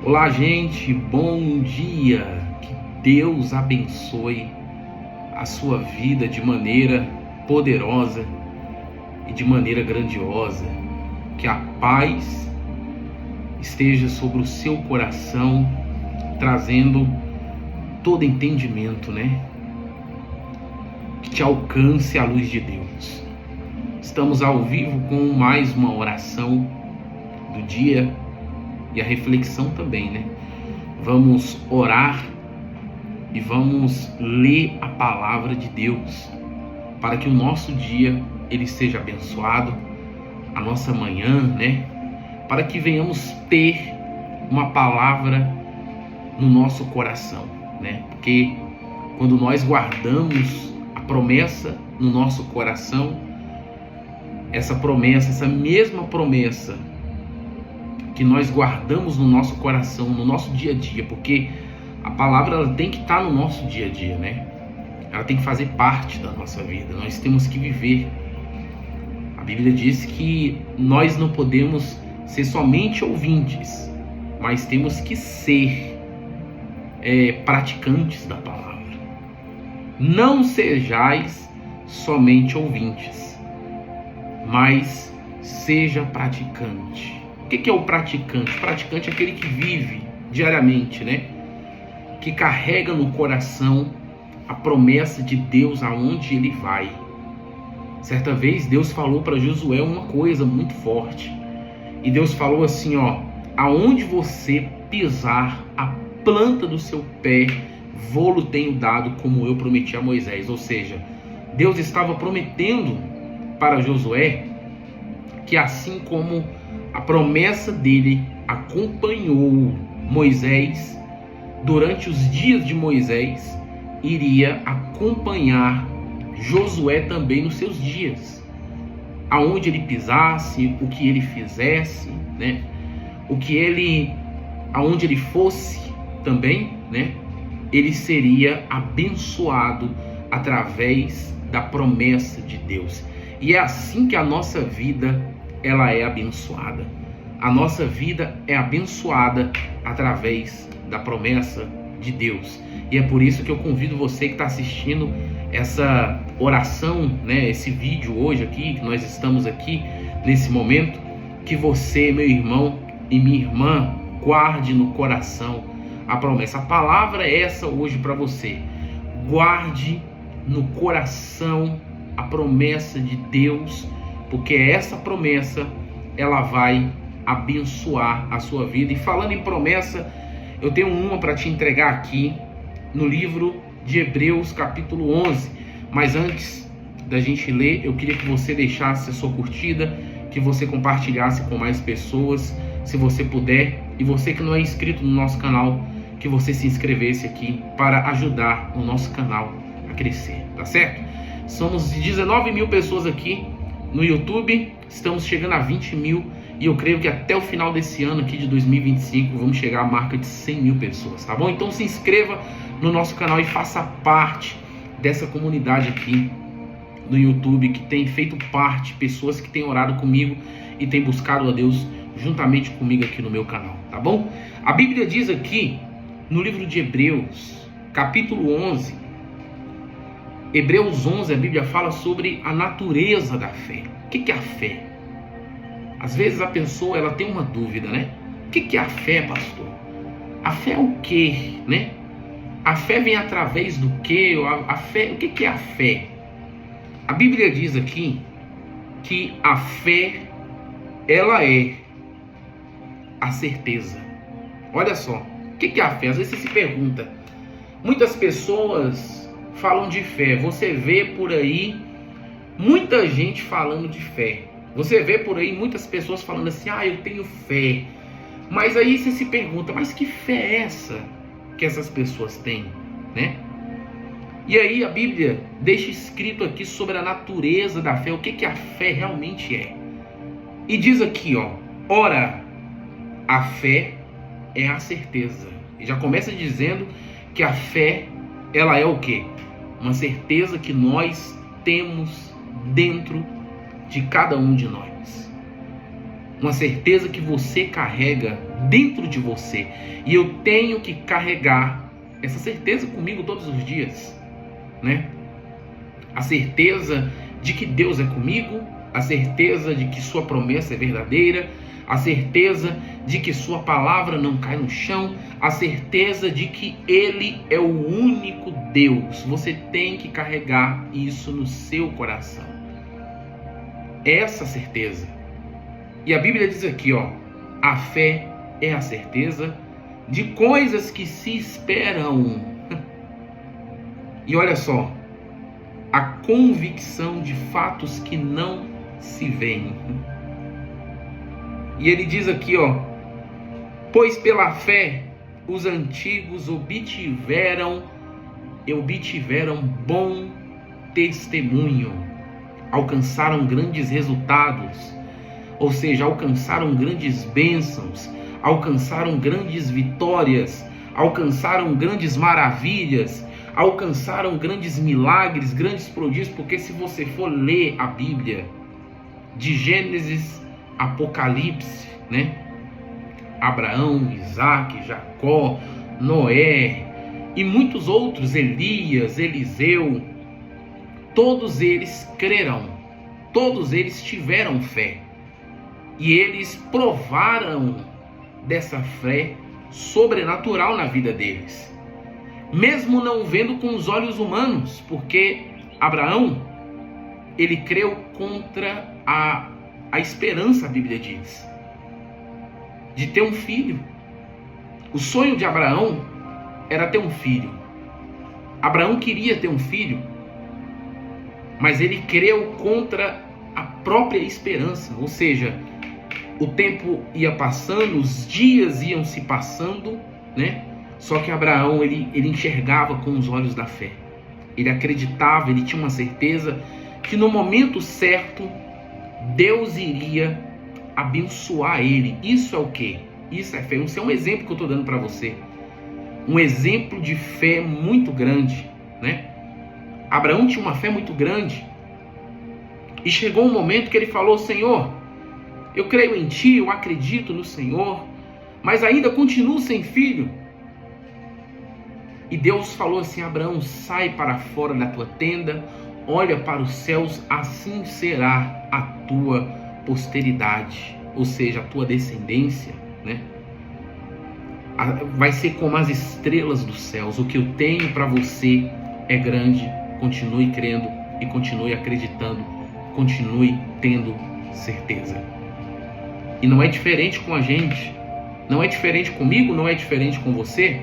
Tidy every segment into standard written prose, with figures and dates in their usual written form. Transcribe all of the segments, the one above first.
Olá, gente, bom dia. Que Deus abençoe a sua vida de maneira poderosa e de maneira grandiosa. Que a paz esteja sobre o seu coração, trazendo todo entendimento, Que te alcance a luz de Deus. Estamos ao vivo com mais uma oração do dia e a reflexão também, Vamos orar e vamos ler a palavra de Deus para que o nosso dia ele seja abençoado, a nossa manhã, para que venhamos ter uma palavra no nosso coração, Porque quando nós guardamos a promessa no nosso coração, essa mesma promessa que nós guardamos no nosso coração, no nosso dia a dia, porque a palavra ela tem que estar no nosso dia a dia, Ela tem que fazer parte da nossa vida, nós temos que viver. A Bíblia diz que nós não podemos ser somente ouvintes, mas temos que ser praticantes da palavra. Não sejais somente ouvintes, mas seja praticante. O que é o praticante? O praticante é aquele que vive diariamente, Que carrega no coração a promessa de Deus aonde ele vai. Certa vez Deus falou para Josué uma coisa muito forte. E Deus falou assim, aonde você pisar a planta do seu pé, vou-lo tenho dado, como eu prometi a Moisés. Ou seja, Deus estava prometendo para Josué que assim como a promessa dele acompanhou Moisés durante os dias de Moisés, iria acompanhar Josué também nos seus dias. Aonde ele pisasse, o que ele fizesse, aonde ele fosse também, ele seria abençoado através da promessa de Deus. E é assim que a nossa vida ela é abençoada. A nossa vida é abençoada através da promessa de Deus. E é por isso que eu convido você que está assistindo essa oração, esse vídeo hoje aqui, que nós estamos aqui nesse momento, que você, meu irmão e minha irmã, guarde no coração a promessa. A palavra é essa hoje para você. Guarde no coração a promessa de Deus, porque essa promessa ela vai abençoar a sua vida. E falando em promessa, eu tenho uma para te entregar aqui no livro de Hebreus capítulo 11. Mas antes da gente ler, eu queria que você deixasse a sua curtida, que você compartilhasse com mais pessoas, se você puder. E você que não é inscrito no nosso canal, que você se inscrevesse aqui para ajudar o nosso canal a crescer, tá certo? Somos 19 mil pessoas aqui no YouTube, estamos chegando a 20 mil e eu creio que até o final desse ano aqui de 2025 vamos chegar à marca de 100 mil pessoas, tá bom? Então se inscreva no nosso canal e faça parte dessa comunidade aqui no YouTube, que tem feito parte, pessoas que têm orado comigo e têm buscado a Deus juntamente comigo aqui no meu canal, tá bom? A Bíblia diz aqui no livro de Hebreus, capítulo 11, Hebreus 11, a Bíblia fala sobre a natureza da fé. O que é a fé? Às vezes a pessoa ela tem uma dúvida, O que é a fé, pastor? A fé é o quê, A fé vem através do quê? A fé, o que é a fé? A Bíblia diz aqui que a fé ela é a certeza. Olha só, o que é a fé? Às vezes você se pergunta. Muitas pessoas falam de fé. Você vê por aí muita gente falando de fé. Você vê por aí muitas pessoas falando assim, eu tenho fé. Mas aí você se pergunta, mas que fé é essa que essas pessoas têm, E aí a Bíblia deixa escrito aqui sobre a natureza da fé, o que a fé realmente é. E diz aqui, ora, a fé é a certeza. E já começa dizendo que a fé, ela é o quê? Uma certeza que nós temos dentro de cada um de nós. Uma certeza que você carrega dentro de você. E eu tenho que carregar essa certeza comigo todos os dias, né? A certeza de que Deus é comigo, a certeza de que sua promessa é verdadeira, a certeza de que sua palavra não cai no chão, a certeza de que Ele é o único Deus. Você tem que carregar isso no seu coração. Essa certeza. E a Bíblia diz aqui, ó, a fé é a certeza de coisas que se esperam. E olha só, a convicção de fatos que não se veem. E ele diz aqui, ó, pois pela fé os antigos obtiveram bom testemunho, alcançaram grandes resultados, ou seja, alcançaram grandes bênçãos, alcançaram grandes vitórias, alcançaram grandes maravilhas, alcançaram grandes milagres, grandes prodígios, porque se você for ler a Bíblia, de Gênesis, Apocalipse, né? Abraão, Isaac, Jacó, Noé e muitos outros, Elias, Eliseu, todos eles creram, todos eles tiveram fé e eles provaram dessa fé sobrenatural na vida deles, mesmo não vendo com os olhos humanos, porque Abraão, ele creu contra a esperança, a Bíblia diz, de ter um filho. O sonho de Abraão era ter um filho. Abraão queria ter um filho, mas ele creu contra a própria esperança, ou seja, o tempo ia passando, os dias iam se passando, né? Só que Abraão, ele enxergava com os olhos da fé. Ele acreditava, ele tinha uma certeza que no momento certo Deus iria abençoar ele. Isso é o quê? Isso é fé. Isso é um exemplo que eu estou dando para você. Um exemplo de fé muito grande, né? Abraão tinha uma fé muito grande. E chegou um momento que ele falou: Senhor, eu creio em Ti, eu acredito no Senhor, mas ainda continuo sem filho. E Deus falou assim: Abraão, sai para fora da tua tenda, olha para os céus, assim será a tua posteridade, ou seja, a tua descendência, né? Vai ser como as estrelas dos céus. O que eu tenho para você é grande. Continue crendo e continue acreditando, continue tendo certeza. E não é diferente com a gente, não é diferente comigo, não é diferente com você.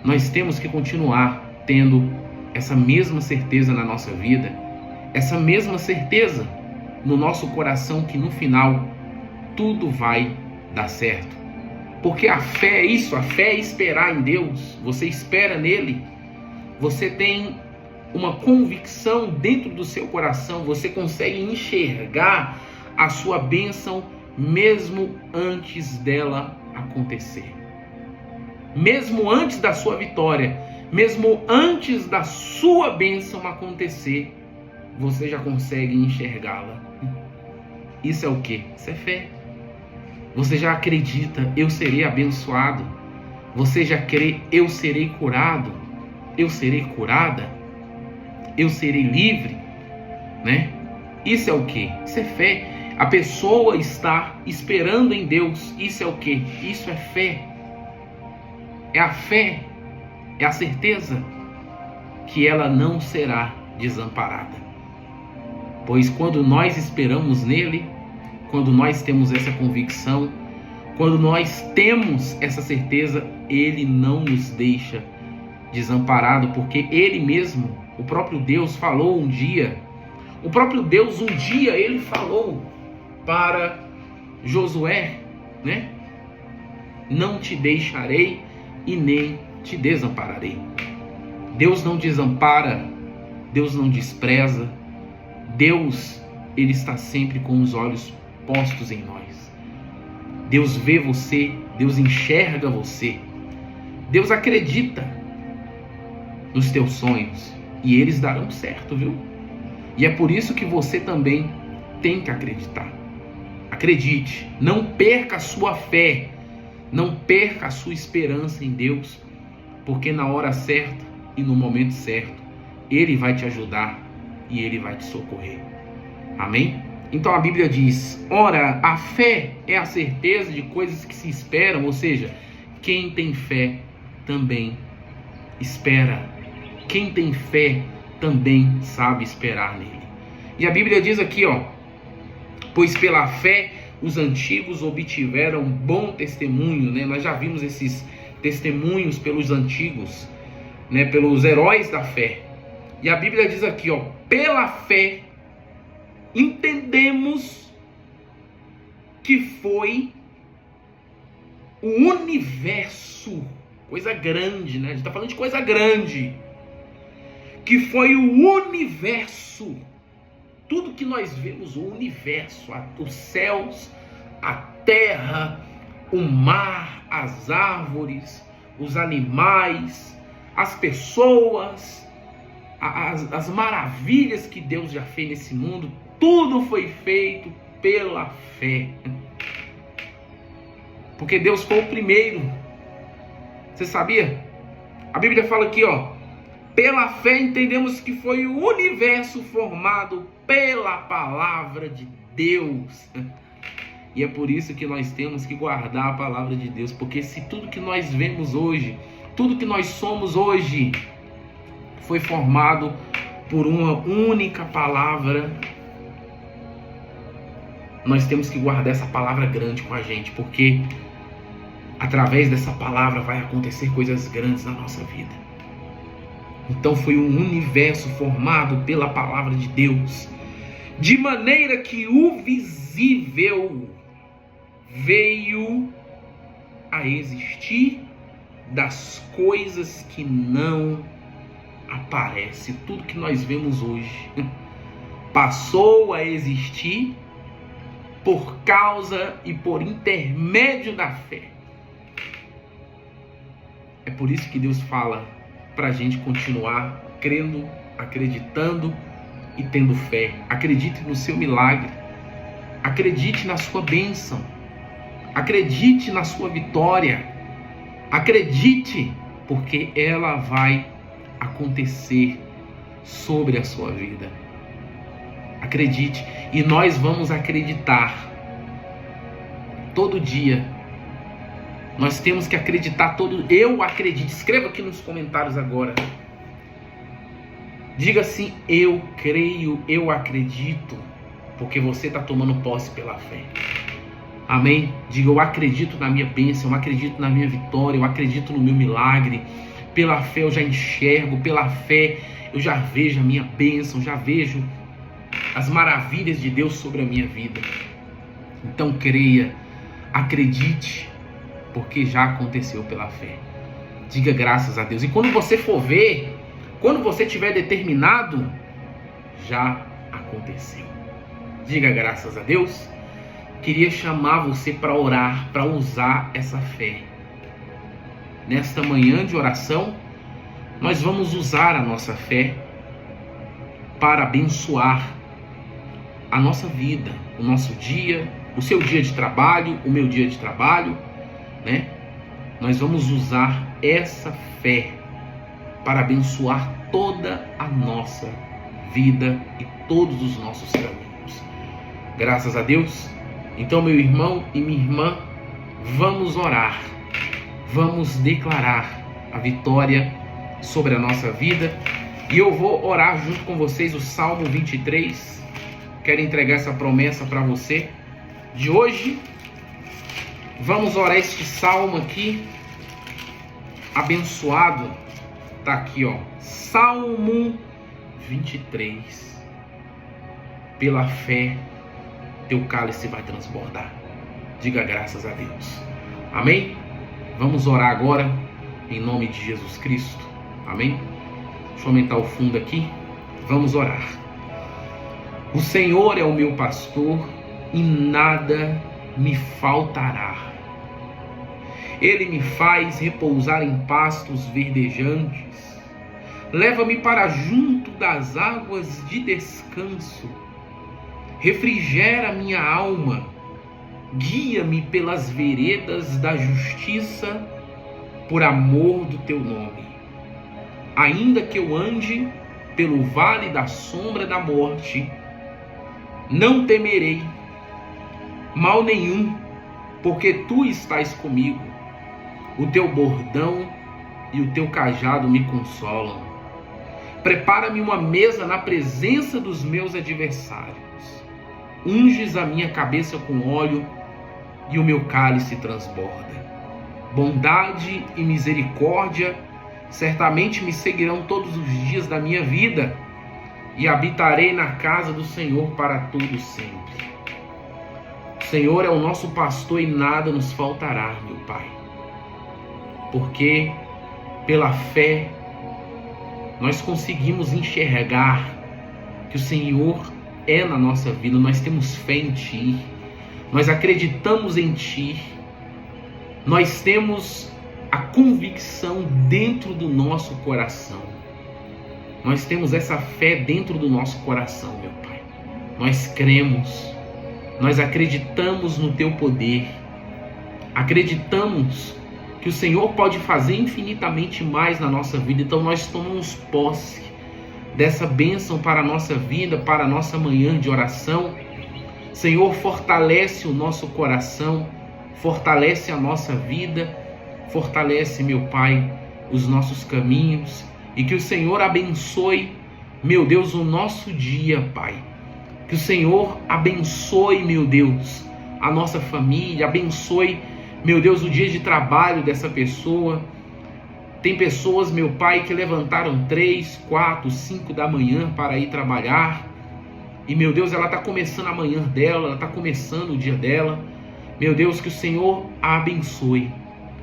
Nós temos que continuar tendo essa mesma certeza na nossa vida, essa mesma certeza no nosso coração, que no final tudo vai dar certo. Porque a fé é isso, a fé é esperar em Deus. Você espera nele, você tem uma convicção dentro do seu coração, você consegue enxergar a sua bênção mesmo antes dela acontecer. Mesmo antes da sua vitória, mesmo antes da sua bênção acontecer, você já consegue enxergá-la. Isso é o quê? Isso é fé. Você já acredita: eu serei abençoado. Você já crê: eu serei curado, eu serei curada, eu serei livre, né? Isso é o quê? Isso é fé. A pessoa está esperando em Deus. Isso é o quê? Isso é fé. É a fé, é a certeza que ela não será desamparada. Pois quando nós esperamos nele, quando nós temos essa convicção, quando nós temos essa certeza, ele não nos deixa desamparado, porque ele mesmo, o próprio Deus, falou um dia, ele falou para Josué, né? Não te deixarei e nem te desampararei. Deus não desampara, Deus não despreza, Deus, ele está sempre com os olhos postos em nós. Deus vê você, Deus enxerga você, Deus acredita nos teus sonhos e eles darão certo, viu? E é por isso que você também tem que acreditar. Acredite, não perca a sua fé, Não perca a sua esperança em Deus, porque na hora certa e no momento certo, Ele vai te ajudar e Ele vai te socorrer. Amém? Então a Bíblia diz: ora, a fé é a certeza de coisas que se esperam, ou seja, quem tem fé também espera. Quem tem fé também sabe esperar nele. E a Bíblia diz aqui, pois pela fé os antigos obtiveram bom testemunho, né? Nós já vimos esses testemunhos pelos antigos, né? Pelos heróis da fé. E a Bíblia diz aqui, pela fé entendemos que foi o universo, coisa grande, né? A gente está falando de coisa grande, que foi o universo, tudo que nós vemos, o universo, os céus, a terra, o mar, as árvores, os animais, as pessoas, as maravilhas que Deus já fez nesse mundo, tudo foi feito pela fé. Porque Deus foi o primeiro. Você sabia? A Bíblia fala aqui, pela fé entendemos que foi o universo formado pela palavra de Deus. E é por isso que nós temos que guardar a palavra de Deus. Porque se tudo que nós vemos hoje, tudo que nós somos hoje, foi formado por uma única palavra, nós temos que guardar essa palavra grande com a gente, porque através dessa palavra vai acontecer coisas grandes na nossa vida. Então foi um universo formado pela palavra de Deus, de maneira que o visível veio a existir das coisas que não aparecem. Tudo que nós vemos hoje passou a existir por causa e por intermédio da fé. É por isso que Deus fala para a gente continuar crendo, acreditando e tendo fé. Acredite no seu milagre. Acredite na sua bênção. Acredite na sua vitória. Acredite, porque ela vai acontecer sobre a sua vida. Acredite. E nós vamos acreditar todo dia. Nós temos que acreditar todo. Eu acredito. Escreva aqui nos comentários agora. Diga assim: eu creio, eu acredito. Porque você está tomando posse pela fé. Amém? Diga: eu acredito na minha bênção, eu acredito na minha vitória, eu acredito no meu milagre. Pela fé eu já enxergo, pela fé eu já vejo a minha bênção, já vejo as maravilhas de Deus sobre a minha vida. Então creia, acredite, porque já aconteceu pela fé. Diga graças a Deus. E quando você for ver, quando você tiver determinado, já aconteceu. Diga graças a Deus. Queria chamar você para orar, para usar essa fé. Nesta manhã de oração, nós vamos usar a nossa fé para abençoar a nossa vida, o nosso dia, o seu dia de trabalho, o meu dia de trabalho, né? Nós vamos usar essa fé para abençoar toda a nossa vida e todos os nossos caminhos. Graças a Deus. Então, meu irmão e minha irmã, vamos orar, vamos declarar a vitória sobre a nossa vida. E eu vou orar junto com vocês o Salmo 23. Quero entregar essa promessa para você de hoje. Vamos orar este salmo aqui, abençoado. Tá aqui, Salmo 23. Pela fé, teu cálice vai transbordar. Diga graças a Deus. Amém? Vamos orar agora em nome de Jesus Cristo. Amém? Deixa eu aumentar o fundo aqui. Vamos orar. O Senhor é o meu pastor e nada me faltará. Ele me faz repousar em pastos verdejantes. Leva-me para junto das águas de descanso. Refrigera minha alma. guia-me pelas veredas da justiça, por amor do teu nome. Ainda que eu ande pelo vale da sombra da morte, não temerei mal nenhum, porque tu estás comigo. O teu bordão e o teu cajado me consolam. Prepara-me uma mesa na presença dos meus adversários. Unges a minha cabeça com óleo e o meu cálice transborda. Bondade e misericórdia certamente me seguirão todos os dias da minha vida, e habitarei na casa do Senhor para todo sempre. O Senhor é o nosso pastor e nada nos faltará, meu Pai. Porque pela fé nós conseguimos enxergar que o Senhor é na nossa vida. Nós temos fé em Ti, nós acreditamos em Ti, nós temos a convicção dentro do nosso coração. Nós temos essa fé dentro do nosso coração, meu Pai. Nós cremos, nós acreditamos no Teu poder, acreditamos que o Senhor pode fazer infinitamente mais na nossa vida. Então nós tomamos posse dessa bênção para a nossa vida, para a nossa manhã de oração. Senhor, fortalece o nosso coração, fortalece a nossa vida, fortalece, meu Pai, os nossos caminhos, e que o Senhor abençoe, meu Deus, o nosso dia, Pai. Que o Senhor abençoe, meu Deus, a nossa família, abençoe, meu Deus, o dia de trabalho dessa pessoa. Tem pessoas, meu Pai, que levantaram 3, 4, 5 da manhã para ir trabalhar. E, meu Deus, ela está começando a manhã dela, ela está começando o dia dela. Meu Deus, que o Senhor a abençoe.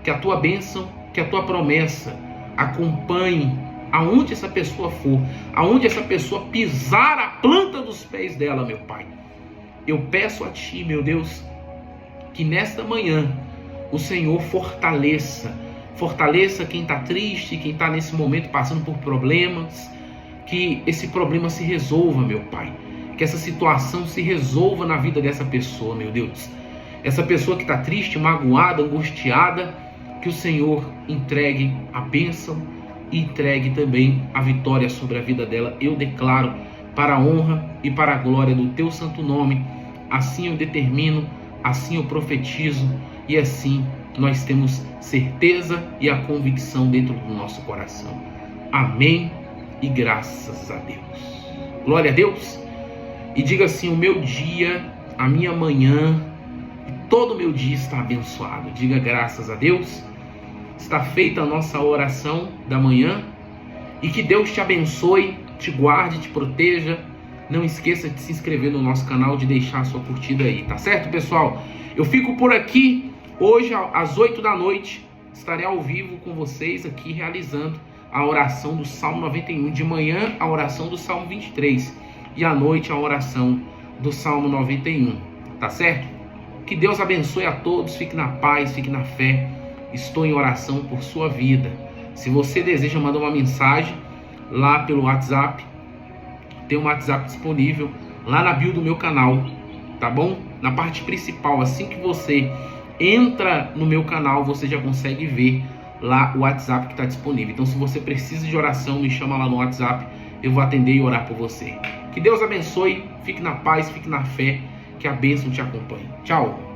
Que a Tua bênção, que a Tua promessa acompanhe aonde essa pessoa for, aonde essa pessoa pisar a planta dos pés dela, meu Pai. Eu peço a Ti, meu Deus, que nesta manhã o Senhor fortaleça quem está triste, quem está nesse momento passando por problemas, que esse problema se resolva, meu Pai, que essa situação se resolva na vida dessa pessoa, meu Deus. Essa pessoa que está triste, magoada, angustiada, que o Senhor entregue a bênção e entregue também a vitória sobre a vida dela. Eu declaro, para a honra e para a glória do Teu santo nome, assim eu determino, assim eu profetizo, e assim nós temos certeza e a convicção dentro do nosso coração. Amém e graças a Deus. Glória a Deus. E diga assim: o meu dia, a minha manhã, todo o meu dia está abençoado. Diga graças a Deus. Está feita a nossa oração da manhã. E que Deus te abençoe, te guarde, te proteja. Não esqueça de se inscrever no nosso canal, de deixar a sua curtida aí, tá certo, pessoal? Eu fico por aqui. Hoje, às 8 da noite, estarei ao vivo com vocês aqui, realizando a oração do Salmo 91. De manhã, a oração do Salmo 23. E à noite, a oração do Salmo 91. Tá certo? Que Deus abençoe a todos. Fique na paz, fique na fé. Estou em oração por sua vida. Se você deseja mandar uma mensagem lá pelo WhatsApp, tem um WhatsApp disponível lá na bio do meu canal, tá bom? Na parte principal, assim que você entra no meu canal, você já consegue ver lá o WhatsApp que está disponível. Então, se você precisa de oração, me chama lá no WhatsApp, eu vou atender e orar por você. Que Deus abençoe, fique na paz, fique na fé, que a bênção te acompanhe. Tchau!